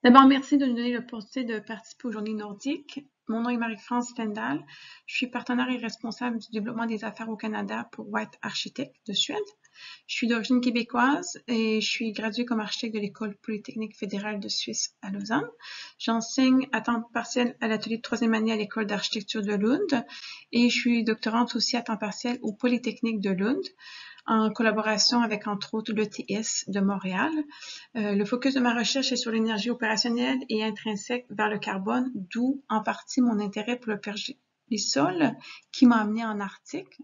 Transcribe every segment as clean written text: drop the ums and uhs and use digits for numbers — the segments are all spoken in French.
D'abord, merci de nous donner l'opportunité de participer aux Journées nordiques. Mon nom est Marie-France Stendhal. Je suis partenaire et responsable du développement des affaires au Canada pour White Architects de Suède. Je suis d'origine québécoise et je suis graduée comme architecte de l'École polytechnique fédérale de Suisse à Lausanne. J'enseigne à temps partiel à l'atelier de troisième année à l'École d'architecture de Lund et je suis doctorante aussi à temps partiel au Polytechnique de Lund, en collaboration avec, entre autres, l'ETS de Montréal. Le focus de ma recherche est sur l'énergie opérationnelle et intrinsèque vers le carbone, d'où en partie mon intérêt pour le pergélisol qui m'a amené en Arctique.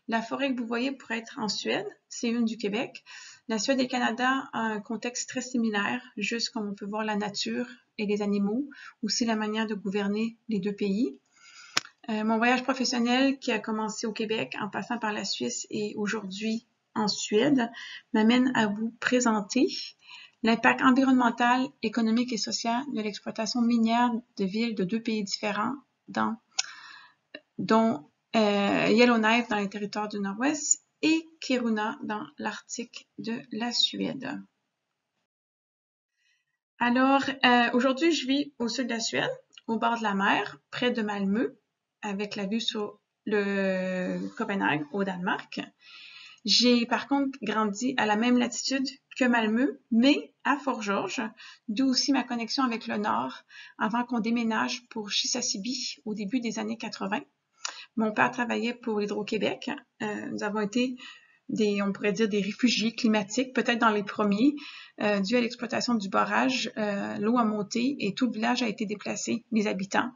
La forêt que vous voyez pourrait être en Suède, c'est une du Québec. La Suède et le Canada ont un contexte très similaire, juste comme on peut voir la nature et les animaux, aussi la manière de gouverner les deux pays. Mon voyage professionnel qui a commencé au Québec en passant par la Suisse et aujourd'hui en Suède m'amène à vous présenter l'impact environnemental, économique et social de l'exploitation minière de villes de deux pays différents, dont Yellowknife dans les territoires du Nord-Ouest et Kiruna dans l'Arctique de la Suède. Alors, aujourd'hui, je vis au sud de la Suède, au bord de la mer, près de Malmö, avec la vue sur le Copenhague, au Danemark. J'ai par contre grandi à la même latitude que Malmö, mais à Fort-Georges, d'où aussi ma connexion avec le Nord, avant qu'on déménage pour Chisasibi au début des années 80. Mon père travaillait pour Hydro-Québec. Nous avons été on pourrait dire des réfugiés climatiques, peut-être dans les premiers, dû à l'exploitation du barrage. L'eau a monté et tout le village a été déplacé, les habitants.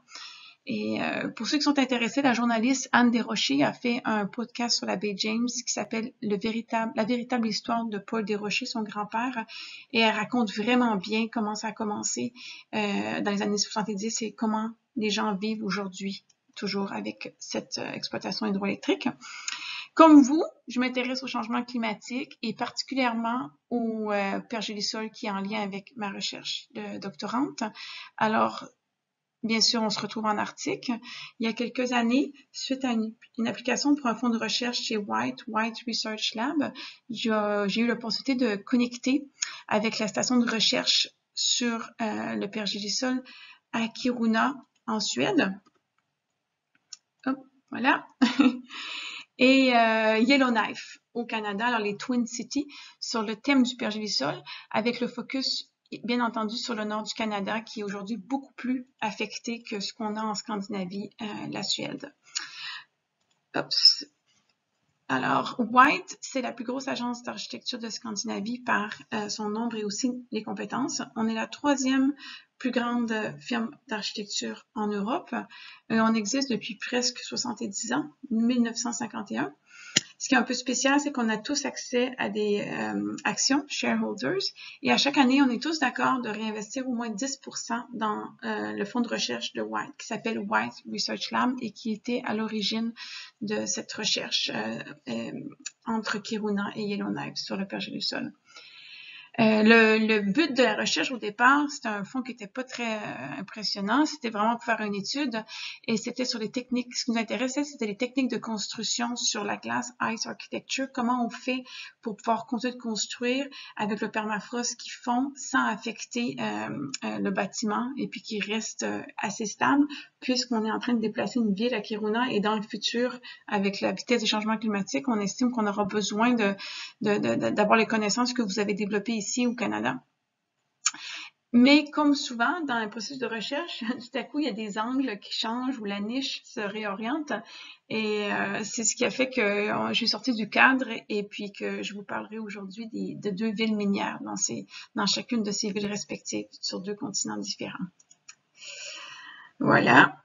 Et pour ceux qui sont intéressés, la journaliste Anne Desrochers a fait un podcast sur la baie James qui s'appelle La véritable histoire de Paul Desrochers, son grand-père, et elle raconte vraiment bien comment ça a commencé dans les années 70 et comment les gens vivent aujourd'hui, toujours avec cette exploitation hydroélectrique. Comme vous, je m'intéresse au changement climatique et particulièrement au pergélisol qui est en lien avec ma recherche de doctorante. Alors, bien sûr, on se retrouve en Arctique. Il y a quelques années, suite à une application pour un fonds de recherche chez White Research Lab, j'ai eu l'opportunité de connecter avec la station de recherche sur le pergélisol à Kiruna, en Suède. Hop, voilà. Et Yellowknife au Canada, alors les Twin Cities, sur le thème du pergélisol, avec le focus bien entendu sur le nord du Canada, qui est aujourd'hui beaucoup plus affecté que ce qu'on a en Scandinavie, la Suède. Oups. Alors, White, c'est la plus grosse agence d'architecture de Scandinavie par son nombre et aussi les compétences. On est la troisième plus grande firme d'architecture en Europe. On existe depuis presque 70 ans, 1951. Ce qui est un peu spécial, c'est qu'on a tous accès à des actions, shareholders, et à chaque année, on est tous d'accord de réinvestir au moins 10% dans le fonds de recherche de White, qui s'appelle White Research Lab et qui était à l'origine de cette recherche entre Kiruna et Yellowknife sur le pergélisol. Le but de la recherche au départ, c'était un fonds qui n'était pas très impressionnant. C'était vraiment pour faire une étude et c'était sur les techniques. Ce qui nous intéressait, c'était les techniques de construction sur la glace Ice Architecture. Comment on fait pour pouvoir continuer de construire avec le permafrost qui fond sans affecter le bâtiment et puis qui reste assez stable puisqu'on est en train de déplacer une ville à Kiruna et dans le futur, avec la vitesse des changements climatiques, on estime qu'on aura besoin d'avoir les connaissances que vous avez développées ici au Canada. Mais comme souvent dans le processus de recherche, tout à coup, il y a des angles qui changent ou la niche se réoriente. Et c'est ce qui a fait que j'ai sorti du cadre et puis que je vous parlerai aujourd'hui de deux villes minières dans chacune de ces villes respectives sur deux continents différents. Voilà.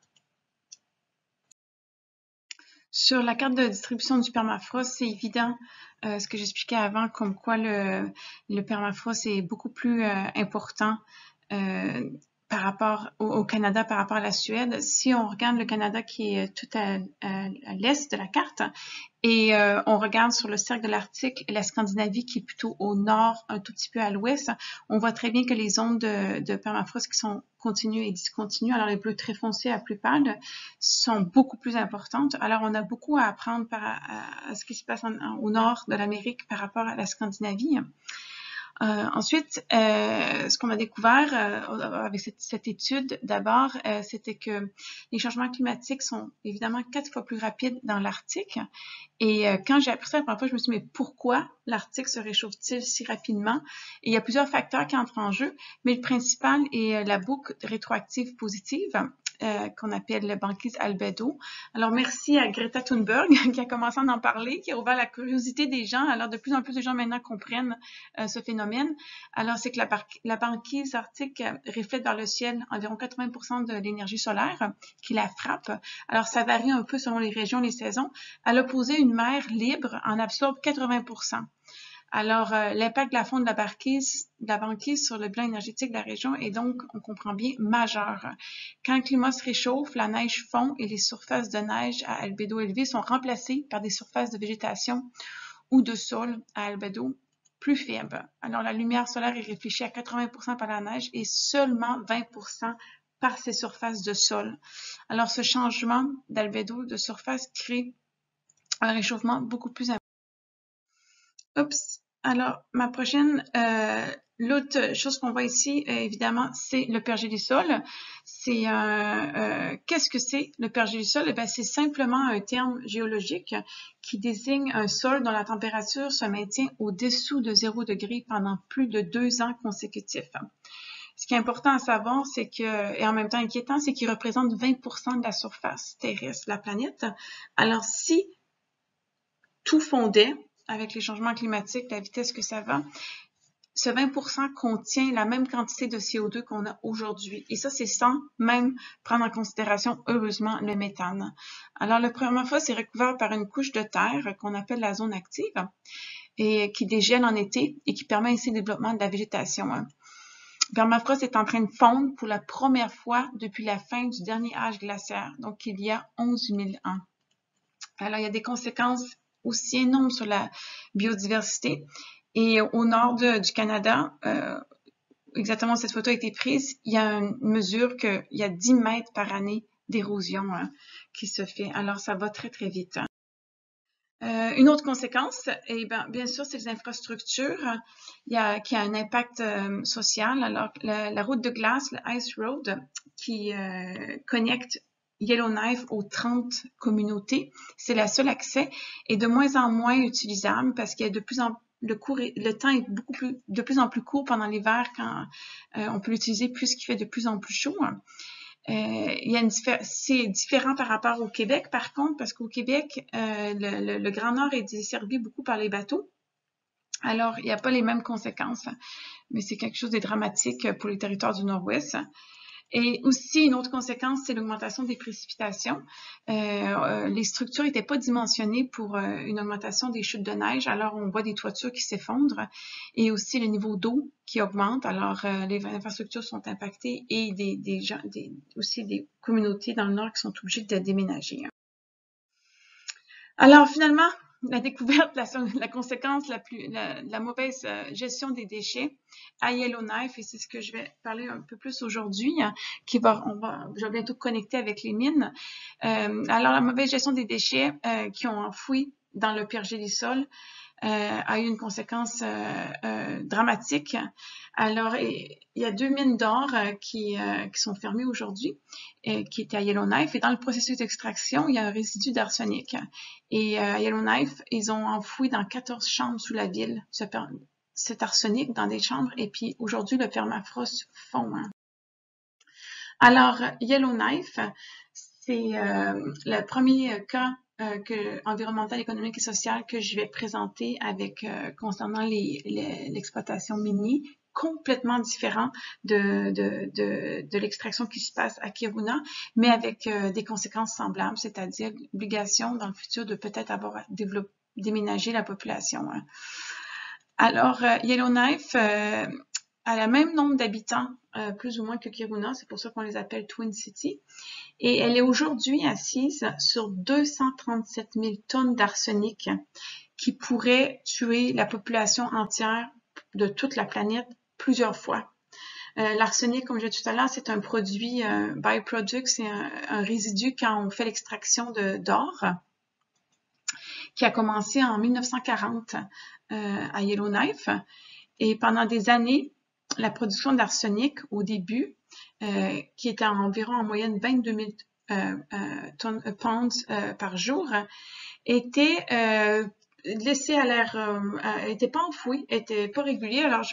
Sur la carte de distribution du permafrost, c'est évident ce que j'expliquais avant, comme quoi le permafrost est beaucoup plus important par rapport au Canada, par rapport à la Suède. Si on regarde le Canada qui est tout à l'est de la carte et on regarde sur le cercle de l'Arctique la Scandinavie qui est plutôt au nord, un tout petit peu à l'ouest, on voit très bien que les zones de permafrost qui sont continues et discontinues, alors les bleus très foncés à plus pâles, sont beaucoup plus importantes. Alors on a beaucoup à apprendre à ce qui se passe au nord de l'Amérique par rapport à la Scandinavie. Ensuite, ce qu'on a découvert avec cette étude, d'abord, c'était que les changements climatiques sont évidemment 4 fois plus rapides dans l'Arctique. Et quand j'ai appris ça la première fois, je me suis dit, mais pourquoi l'Arctique se réchauffe-t-il si rapidement? Et il y a plusieurs facteurs qui entrent en jeu, mais le principal est la boucle rétroactive positive. Qu'on appelle la banquise albédo. Alors, merci à Greta Thunberg qui a commencé à en parler, qui a ouvert la curiosité des gens. Alors, de plus en plus de gens maintenant comprennent ce phénomène. Alors, c'est que la banquise arctique reflète vers le ciel environ 80% de l'énergie solaire qui la frappe. Alors, ça varie un peu selon les régions, les saisons. À l'opposé, une mer libre en absorbe 80%. Alors, l'impact de la fonte de la banquise sur le bilan énergétique de la région est donc, on comprend bien, majeur. Quand le climat se réchauffe, la neige fond et les surfaces de neige à albédo élevé sont remplacées par des surfaces de végétation ou de sol à albédo plus faible. Alors, la lumière solaire est réfléchie à 80% par la neige et seulement 20% par ces surfaces de sol. Alors, ce changement d'albédo de surface crée un réchauffement beaucoup plus important. Oups. Alors, ma prochaine, l'autre chose qu'on voit ici, évidemment, c'est le pergélisol. C'est qu'est-ce que c'est le pergélisol? Eh bien, c'est simplement un terme géologique qui désigne un sol dont la température se maintient au-dessous de 0 degré pendant plus de 2 ans consécutifs. Ce qui est important à savoir, c'est que, et en même temps inquiétant, c'est qu'il représente 20% de la surface terrestre de la planète. Alors, si tout fondait, avec les changements climatiques, la vitesse que ça va, ce 20% contient la même quantité de CO2 qu'on a aujourd'hui. Et ça, c'est sans même prendre en considération, heureusement, le méthane. Alors, la première fois, c'est recouvert par une couche de terre qu'on appelle la zone active et qui dégèle en été et qui permet ainsi le développement de la végétation. Le permafrost est en train de fondre pour la première fois depuis la fin du dernier âge glaciaire, donc il y a 11 000 ans. Alors, il y a des conséquences aussi énorme sur la biodiversité. Et au nord du Canada, exactement où cette photo a été prise, il y a une mesure qu'il y a 10 mètres par année d'érosion qui se fait. Alors, ça va très, très vite. Une autre conséquence, eh bien sûr, c'est les infrastructures qui a un impact social. Alors, la route de glace, le Ice Road, qui connecte Yellowknife aux 30 communautés, c'est le seul accès, est de moins en moins utilisable parce qu'il y a le temps est de plus en plus court pendant l'hiver quand on peut l'utiliser puisqu'il fait de plus en plus chaud. C'est différent par rapport au Québec, par contre, parce qu'au Québec, le Grand Nord est desservi beaucoup par les bateaux. Alors, il n'y a pas les mêmes conséquences, mais c'est quelque chose de dramatique pour les territoires du Nord-Ouest. Et aussi, une autre conséquence, c'est l'augmentation des précipitations. Les structures n'étaient pas dimensionnées pour une augmentation des chutes de neige, alors on voit des toitures qui s'effondrent et aussi le niveau d'eau qui augmente. Alors, les infrastructures sont impactées et aussi des communautés dans le Nord qui sont obligées de déménager. Alors, finalement, la découverte, la conséquence la mauvaise gestion des déchets à Yellowknife, et c'est ce que je vais parler un peu plus aujourd'hui, je vais bientôt connecter avec les mines. Alors, la mauvaise gestion des déchets qui ont enfoui dans le pergélisol a eu une conséquence dramatique. Alors, il y a 2 mines d'or qui sont fermées aujourd'hui, qui étaient à Yellowknife. Et dans le processus d'extraction, il y a un résidu d'arsenic. Et à Yellowknife, ils ont enfoui dans 14 chambres sous la ville cet arsenic dans des chambres. Et puis aujourd'hui, le permafrost fond. Alors, Yellowknife, c'est le premier cas environnemental, économique et social que je vais présenter concernant l'exploitation minière, complètement différent de l'extraction qui se passe à Kiruna, mais avec des conséquences semblables, c'est-à-dire l'obligation dans le futur de peut-être avoir à déménager la population. Alors, Yellowknife a le même nombre d'habitants, plus ou moins que Kiruna, c'est pour ça qu'on les appelle Twin City. Et elle est aujourd'hui assise sur 237 000 tonnes d'arsenic qui pourrait tuer la population entière de toute la planète plusieurs fois. L'arsenic, comme je disais tout à l'heure, c'est un produit, byproduct, c'est un résidu quand on fait l'extraction d'or, qui a commencé en 1940 à Yellowknife. Et pendant des années, la production d'arsenic, au début, qui était environ en moyenne 22 000 pounds par jour, était laissé à l'air, était pas enfoui, était pas régulier. Alors,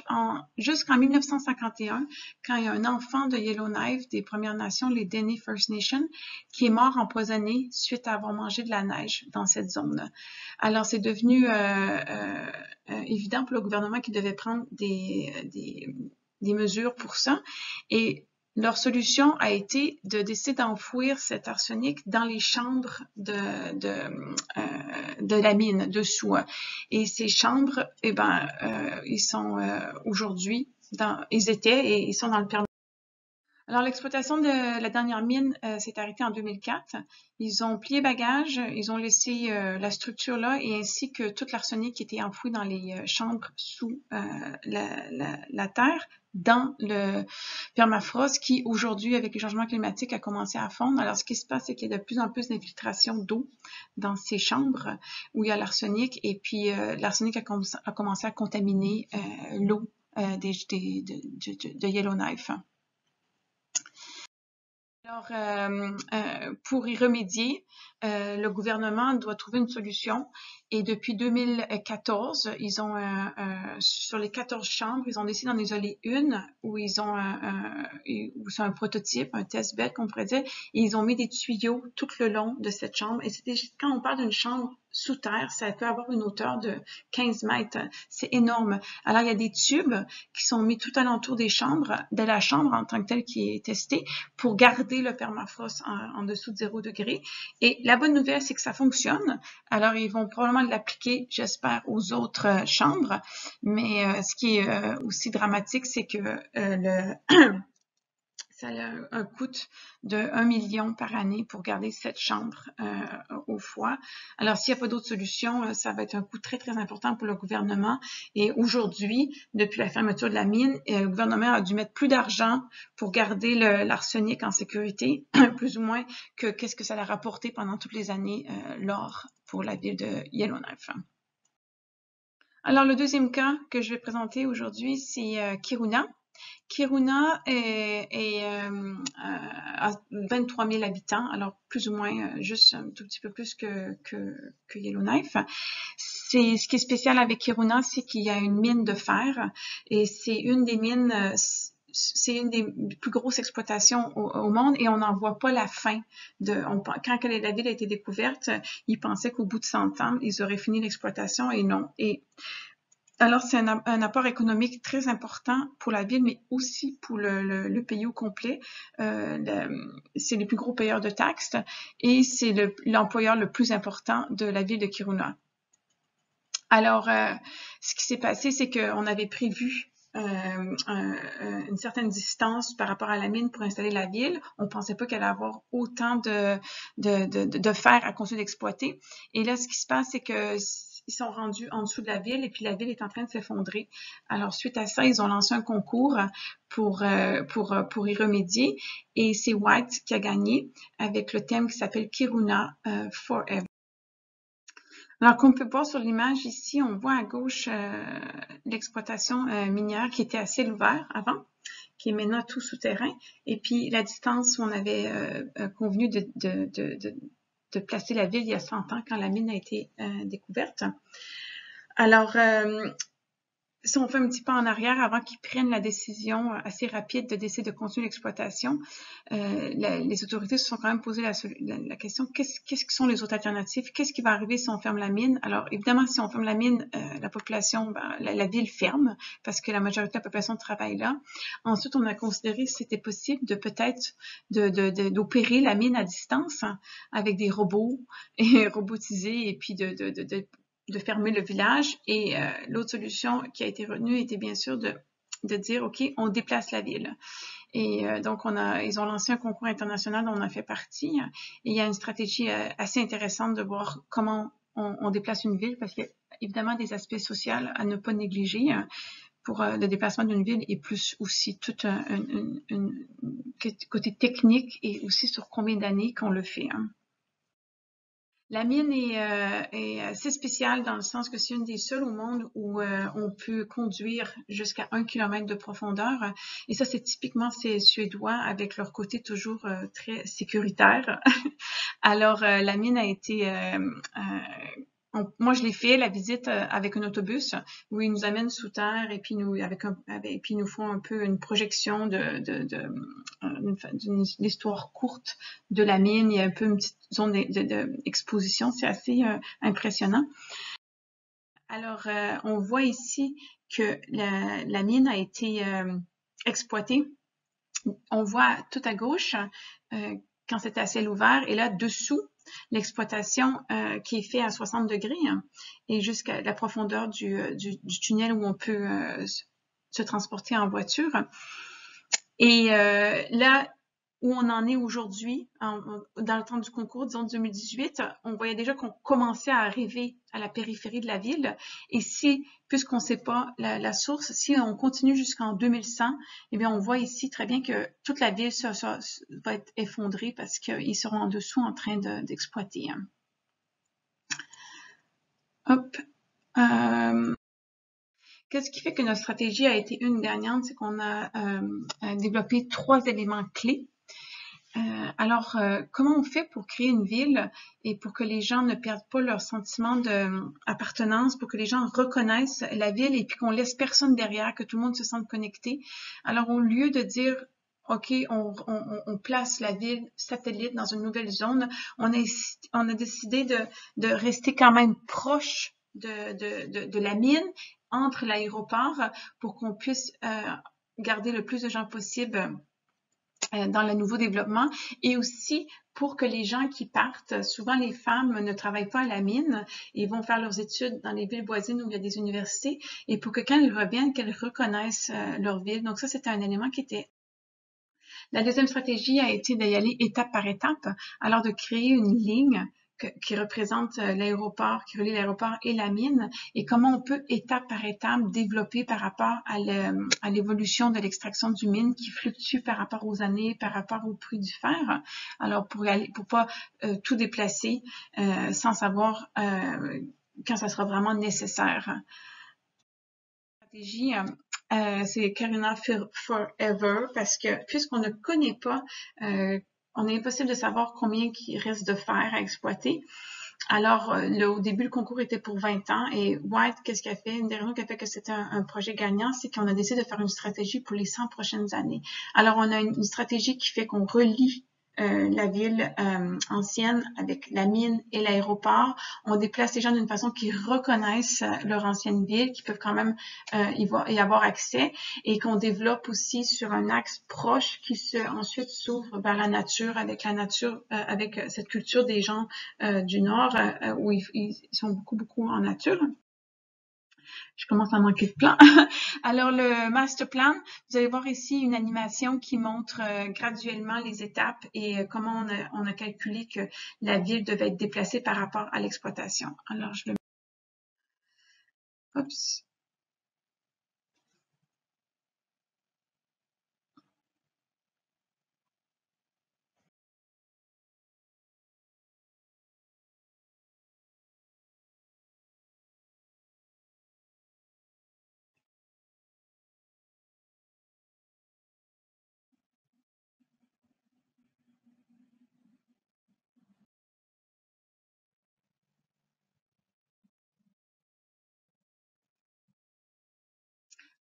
jusqu'en 1951, quand il y a un enfant de Yellowknife des Premières Nations, les Dene First Nation, qui est mort empoisonné suite à avoir mangé de la neige dans cette zone. Alors, c'est devenu évident pour le gouvernement qu'il devait prendre des mesures pour ça. Et leur solution a été de décider d'enfouir cet arsenic dans les chambres de la mine dessous. Et ces chambres, ils sont aujourd'hui ils étaient et ils sont dans le permis. Alors, l'exploitation de la dernière mine s'est arrêtée en 2004. Ils ont plié bagage, ils ont laissé la structure là et ainsi que toute l'arsenic qui était enfoui dans les chambres sous la terre dans le permafrost qui, aujourd'hui, avec les changements climatiques, a commencé à fondre. Alors, ce qui se passe, c'est qu'il y a de plus en plus d'infiltration d'eau dans ces chambres où il y a l'arsenic et puis l'arsenic a commencé à contaminer l'eau de Yellowknife. Alors, pour y remédier, le gouvernement doit trouver une solution et depuis 2014, ils ont sur les 14 chambres, ils ont décidé d'en isoler une où ils ont où c'est un prototype, un test bed qu'on pourrait dire, et ils ont mis des tuyaux tout le long de cette chambre. Et quand on parle d'une chambre sous terre, ça peut avoir une hauteur de 15 mètres. C'est énorme. Alors, il y a des tubes qui sont mis tout alentour de la chambre en tant que telle qui est testée pour garder le permafrost en dessous de 0 degré. Et la bonne nouvelle, c'est que ça fonctionne. Alors, ils vont probablement l'appliquer, j'espère, aux autres chambres. Mais ce qui est aussi dramatique, c'est que ça a un coût de 1 million par année pour garder cette chambre au froid. Alors, s'il n'y a pas d'autre solution, ça va être un coût très, très important pour le gouvernement. Et aujourd'hui, depuis la fermeture de la mine, le gouvernement a dû mettre plus d'argent pour garder l'arsenic en sécurité, plus ou moins, que qu'est-ce que ça a rapporté pendant toutes les années l'or pour la ville de Yellowknife. Alors, le deuxième cas que je vais présenter aujourd'hui, c'est Kiruna. Kiruna a 23 000 habitants, alors plus ou moins juste un tout petit peu plus que Yellowknife. Ce qui est spécial avec Kiruna, c'est qu'il y a une mine de fer et c'est une des mines, c'est une des plus grosses exploitations au monde et on n'en voit pas la fin. Quand la ville a été découverte, ils pensaient qu'au bout de 100 ans, ils auraient fini l'exploitation et non. Alors, c'est un apport économique très important pour la ville, mais aussi pour le pays au complet. C'est le plus gros payeur de taxes et c'est l'employeur le plus important de la ville de Kiruna. Alors, ce qui s'est passé, c'est qu'on avait prévu une certaine distance par rapport à la mine pour installer la ville. On pensait pas qu'elle allait avoir autant de fer à continuer d'exploiter. Et là, ce qui se passe, c'est que ils sont rendus en dessous de la ville et puis la ville est en train de s'effondrer. Alors, suite à ça, ils ont lancé un concours pour y remédier et c'est White qui a gagné avec le thème qui s'appelle Kiruna Forever. Alors, comme on peut voir sur l'image ici, on voit à gauche l'exploitation minière qui était à ciel ouvert avant, qui est maintenant tout souterrain. Et puis, la distance où on avait convenu de placer la ville il y a 100 ans quand la mine a été découverte. Alors, si on fait un petit pas en arrière avant qu'ils prennent la décision assez rapide de décider de continuer l'exploitation, les autorités se sont quand même posé la question qu'est-ce qui sont les autres alternatives? Qu'est-ce qui va arriver si on ferme la mine? Alors, évidemment, si on ferme la mine, la population, la ville ferme parce que la majorité de la population travaille là. Ensuite, on a considéré si c'était possible de peut-être d'opérer la mine à distance avec des robots et robotisés et puis de fermer le village. Et l'autre solution qui a été retenue était bien sûr de dire, OK, on déplace la ville. Et donc, ils ont lancé un concours international dont on a fait partie. Et il y a une stratégie assez intéressante de voir comment on déplace une ville parce qu'il y a évidemment des aspects sociaux à ne pas négliger pour le déplacement d'une ville et plus aussi tout un côté technique et aussi sur combien d'années qu'on le fait. La mine est assez spéciale dans le sens que c'est une des seules au monde où on peut conduire jusqu'à 1 kilomètre de profondeur. Et ça, c'est suédois avec leur côté toujours très sécuritaire. Alors, la mine a été moi, je l'ai fait, la visite avec un autobus où ils nous amènent sous terre et puis puis ils nous font un peu une projection d'une histoire courte de la mine. Il y a un peu une petite zone d'exposition. C'est assez impressionnant. Alors, on voit ici que la mine a été exploitée. On voit tout à gauche quand c'était à ciel ouvert et là, dessous, l'exploitation qui est faite à 60 degrés et jusqu'à la profondeur du tunnel où on peut se transporter en voiture. Et là où on en est aujourd'hui, dans le temps du concours, disons 2018, on voyait déjà qu'on commençait à arriver à la périphérie de la ville. Et si, puisqu'on ne sait pas la source, si on continue jusqu'en 2100, eh bien, on voit ici très bien que toute la ville va être effondrée parce qu'ils seront en dessous en train d'exploiter. Hop. Qu'est-ce qui fait que notre stratégie a été une gagnante? C'est qu'on a développé 3 éléments clés. Alors, comment on fait pour créer une ville et pour que les gens ne perdent pas leur sentiment d'appartenance, pour que les gens reconnaissent la ville et puis qu'on laisse personne derrière, que tout le monde se sente connecté? Alors, au lieu de dire OK, on place la ville satellite dans une nouvelle zone, on a décidé de rester quand même proche de la mine, entre l'aéroport, pour qu'on puisse garder le plus de gens possible dans le nouveau développement et aussi pour que les gens qui partent, souvent les femmes ne travaillent pas à la mine et vont faire leurs études dans les villes voisines où il y a des universités et pour que quand elles reviennent, qu'elles reconnaissent leur ville. Donc ça, c'était un élément qui était... La deuxième stratégie a été d'y aller étape par étape, alors de créer une ligne qui représente l'aéroport, qui relie l'aéroport et la mine, et comment on peut étape par étape développer par rapport à l'évolution de l'extraction du mine qui fluctue par rapport aux années, par rapport au prix du fer. Alors pour pas tout déplacer sans savoir quand ça sera vraiment nécessaire. Stratégie, c'est Carina Forever parce que puisqu'on ne connaît pas, on est impossible de savoir combien il reste de fer à exploiter. Alors, au début, le concours était pour 20 ans et White, qu'est-ce qu'elle fait? Une des raisons qui a fait que c'était un projet gagnant, c'est qu'on a décidé de faire une stratégie pour les 100 prochaines années. Alors, on a une stratégie qui fait qu'on relie la ville ancienne avec la mine et l'aéroport. On déplace les gens d'une façon qu'ils reconnaissent leur ancienne ville, qui peuvent quand même y avoir accès et qu'on développe aussi sur un axe proche qui ensuite s'ouvre vers la nature avec cette culture des gens du Nord où ils sont beaucoup en nature. Je commence à manquer de plan. Alors, le master plan, vous allez voir ici une animation qui montre graduellement les étapes et comment on a calculé que la ville devait être déplacée par rapport à l'exploitation. Alors, je le... Oups.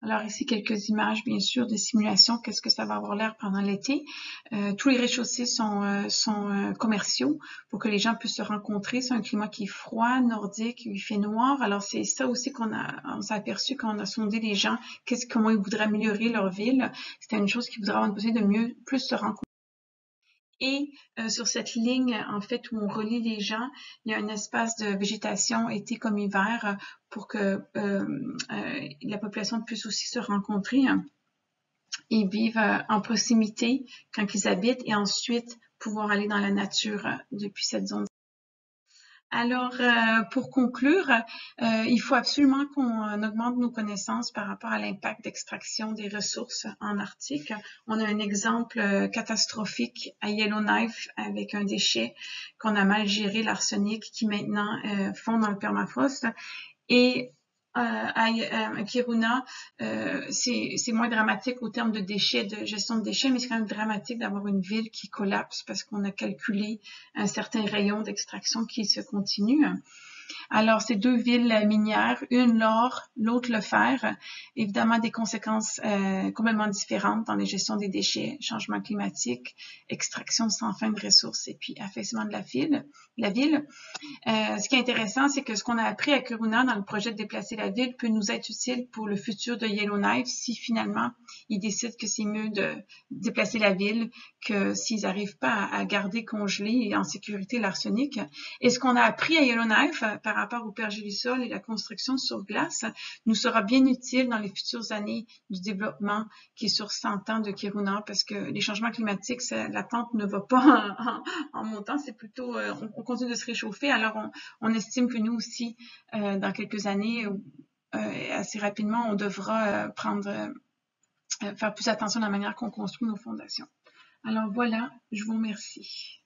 Alors ici, quelques images, bien sûr, de simulation, qu'est-ce que ça va avoir l'air pendant l'été. Tous les rez-de-chaussée sont commerciaux pour que les gens puissent se rencontrer. C'est un climat qui est froid, nordique, il fait noir. Alors c'est ça aussi on s'est aperçu quand on a sondé les gens, comment ils voudraient améliorer leur ville. C'était une chose qu'ils voudraient avoir une possibilité de plus se rencontrer. Et sur cette ligne, en fait, où on relie les gens, il y a un espace de végétation été comme hiver pour que la population puisse aussi se rencontrer et vivre en proximité quand ils habitent et ensuite pouvoir aller dans la nature depuis cette zone. Alors, pour conclure, il faut absolument qu'on augmente nos connaissances par rapport à l'impact d'extraction des ressources en Arctique. On a un exemple catastrophique à Yellowknife avec un déchet qu'on a mal géré, l'arsenic, qui maintenant fond dans le permafrost. Et à Kiruna, c'est moins dramatique au terme de déchets, de gestion de déchets, mais c'est quand même dramatique d'avoir une ville qui collapse parce qu'on a calculé un certain rayon d'extraction qui se continue. Alors, ces deux villes minières, une l'or, l'autre le fer, évidemment des conséquences complètement différentes dans la gestion des déchets, changement climatique, extraction sans fin de ressources et puis affaissement de la ville. Ce qui est intéressant, c'est que ce qu'on a appris à Kiruna dans le projet de déplacer la ville peut nous être utile pour le futur de Yellowknife si finalement ils décident que c'est mieux de déplacer la ville que s'ils n'arrivent pas à garder congelé et en sécurité l'arsenic. Et ce qu'on a appris à Yellowknife par rapport au pergélisol et la construction sur glace nous sera bien utile dans les futures années du développement qui est sur 100 ans de Kiruna parce que les changements climatiques, la pente ne va pas en montant, c'est plutôt, on continue de se réchauffer. Alors, on estime que nous aussi, dans quelques années, assez rapidement, on devra faire plus attention à la manière qu'on construit nos fondations. Alors voilà, je vous remercie.